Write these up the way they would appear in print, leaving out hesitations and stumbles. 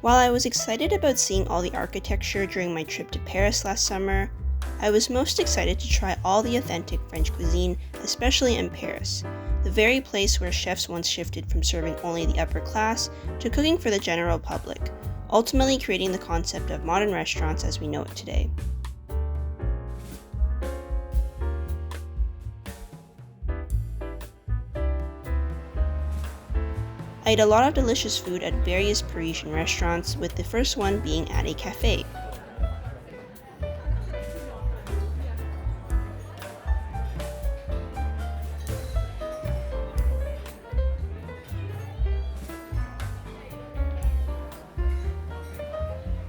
While I was excited about seeing all the architecture during my trip to Paris last summer, I was most excited to try all the authentic French cuisine, especially in Paris, the very place where chefs once shifted from serving only the upper class to cooking for the general public, ultimately creating the concept of modern restaurants as we know it today. I ate a lot of delicious food at various Parisian restaurants, with the first one being at a café.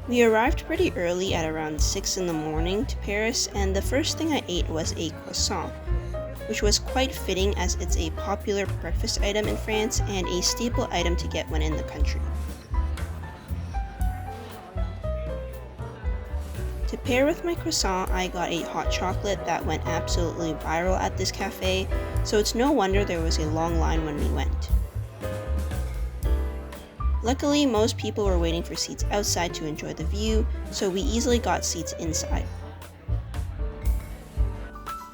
We arrived pretty early at around 6 in the morning to Paris, and the first thing I ate was a croissant, which was quite fitting as it's a popular breakfast item in France and a staple item to get when in the country. To pair with my croissant, I got a hot chocolate that went absolutely viral at this cafe, so it's no wonder there was a long line when we went. Luckily, most people were waiting for seats outside to enjoy the view, so we easily got seats inside.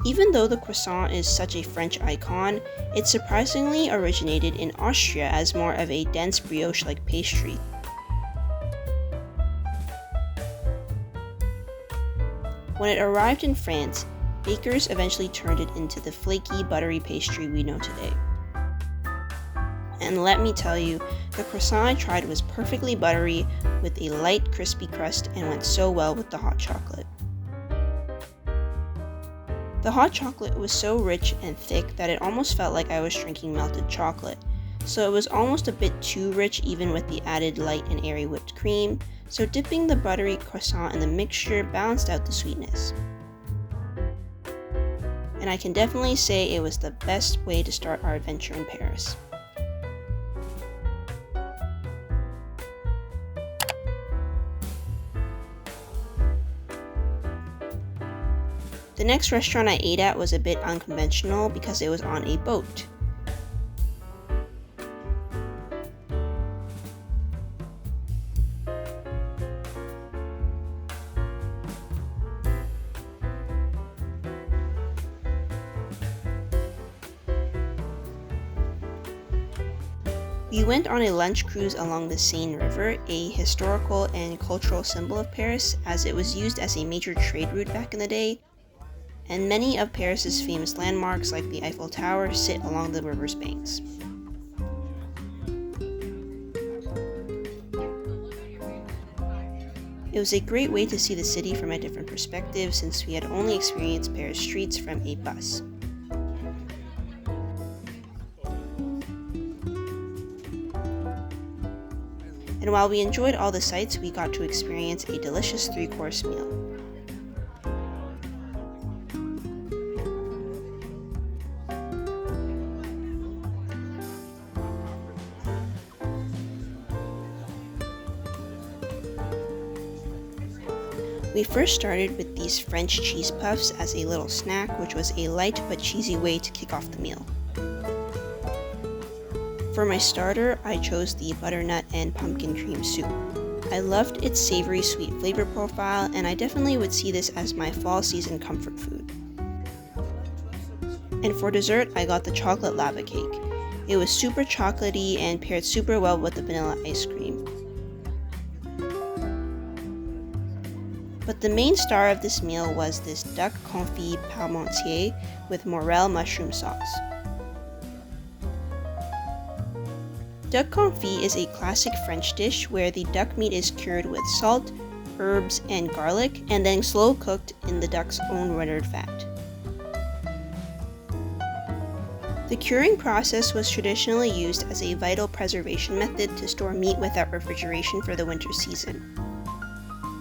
Even though the croissant is such a French icon, it surprisingly originated in Austria as more of a dense brioche-like pastry. When it arrived in France, bakers eventually turned it into the flaky, buttery pastry we know today. And let me tell you, the croissant I tried was perfectly buttery with a light, crispy crust and went so well with the hot chocolate. The hot chocolate was so rich and thick that it almost felt like I was drinking melted chocolate, so it was almost a bit too rich even with the added light and airy whipped cream, so dipping the buttery croissant in the mixture balanced out the sweetness. And I can definitely say it was the best way to start our adventure in Paris. The next restaurant I ate at was a bit unconventional because it was on a boat. We went on a lunch cruise along the Seine River, a historical and cultural symbol of Paris, as it was used as a major trade route back in the day, and many of Paris's famous landmarks like the Eiffel Tower sit along the river's banks. It was a great way to see the city from a different perspective since we had only experienced Paris streets from a bus. And while we enjoyed all the sights, we got to experience a delicious 3-course meal. We first started with these French cheese puffs as a little snack, which was a light but cheesy way to kick off the meal. For my starter, I chose the butternut and pumpkin cream soup. I loved its savory sweet flavor profile, and I definitely would see this as my fall season comfort food. And for dessert, I got the chocolate lava cake. It was super chocolatey and paired super well with the vanilla ice cream. But the main star of this meal was this duck confit parmentier with morel mushroom sauce. Duck confit is a classic French dish where the duck meat is cured with salt, herbs, and garlic, and then slow cooked in the duck's own rendered fat. The curing process was traditionally used as a vital preservation method to store meat without refrigeration for the winter season.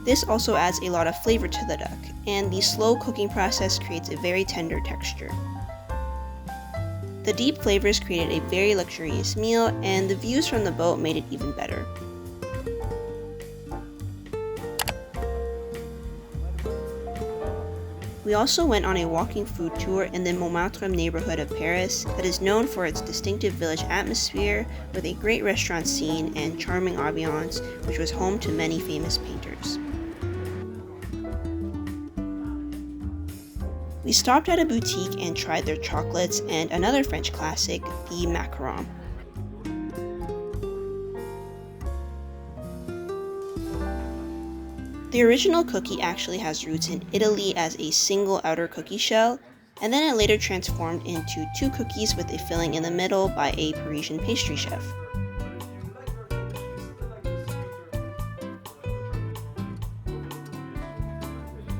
This also adds a lot of flavor to the duck, and the slow cooking process creates a very tender texture. The deep flavors created a very luxurious meal, and the views from the boat made it even better. We also went on a walking food tour in the Montmartre neighborhood of Paris that is known for its distinctive village atmosphere with a great restaurant scene and charming ambiance, which was home to many famous painters. We stopped at a boutique and tried their chocolates and another French classic, the macaron. The original cookie actually has roots in Italy as a single outer cookie shell, and then it later transformed into 2 cookies with a filling in the middle by a Parisian pastry chef.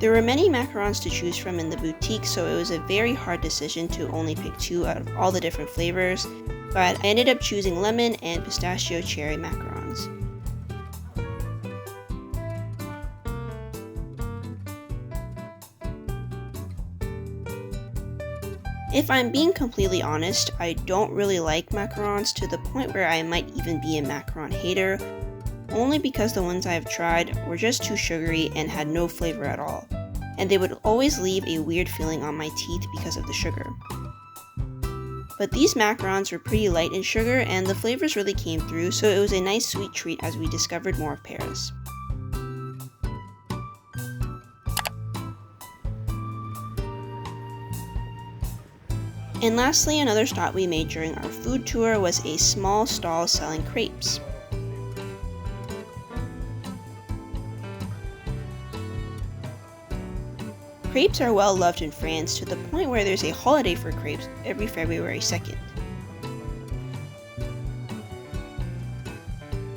There were many macarons to choose from in the boutique, so it was a very hard decision to only pick 2 out of all the different flavors, but I ended up choosing lemon and pistachio cherry macarons. If I'm being completely honest, I don't really like macarons to the point where I might even be a macaron hater, only because the ones I've tried were just too sugary and had no flavor at all, and they would always leave a weird feeling on my teeth because of the sugar. But these macarons were pretty light in sugar and the flavors really came through, so it was a nice sweet treat as we discovered more of Paris. And lastly, another stop we made during our food tour was a small stall selling crepes. Crepes are well loved in France to the point where there's a holiday for crepes every February 2nd.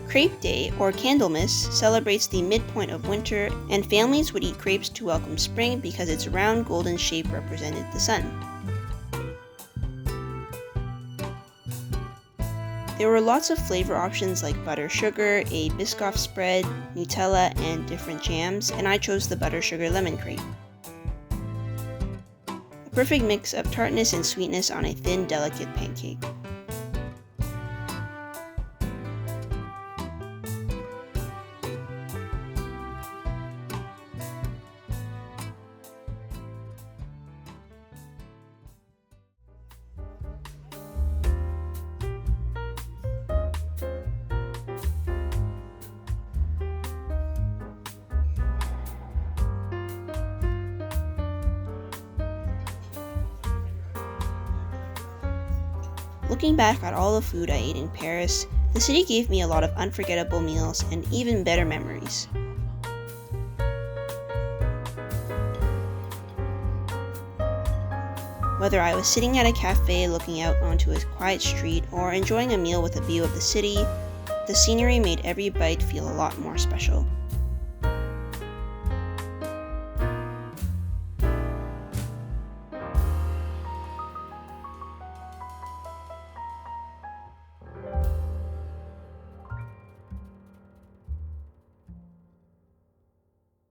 Crepe Day, or Candlemas, celebrates the midpoint of winter, and families would eat crepes to welcome spring because its round golden shape represented the sun. There were lots of flavor options like butter sugar, a Biscoff spread, Nutella, and different jams, and I chose the butter sugar lemon crepe. A perfect mix of tartness and sweetness on a thin, delicate pancake. Looking back at all the food I ate in Paris, the city gave me a lot of unforgettable meals and even better memories. Whether I was sitting at a cafe looking out onto a quiet street or enjoying a meal with a view of the city, the scenery made every bite feel a lot more special.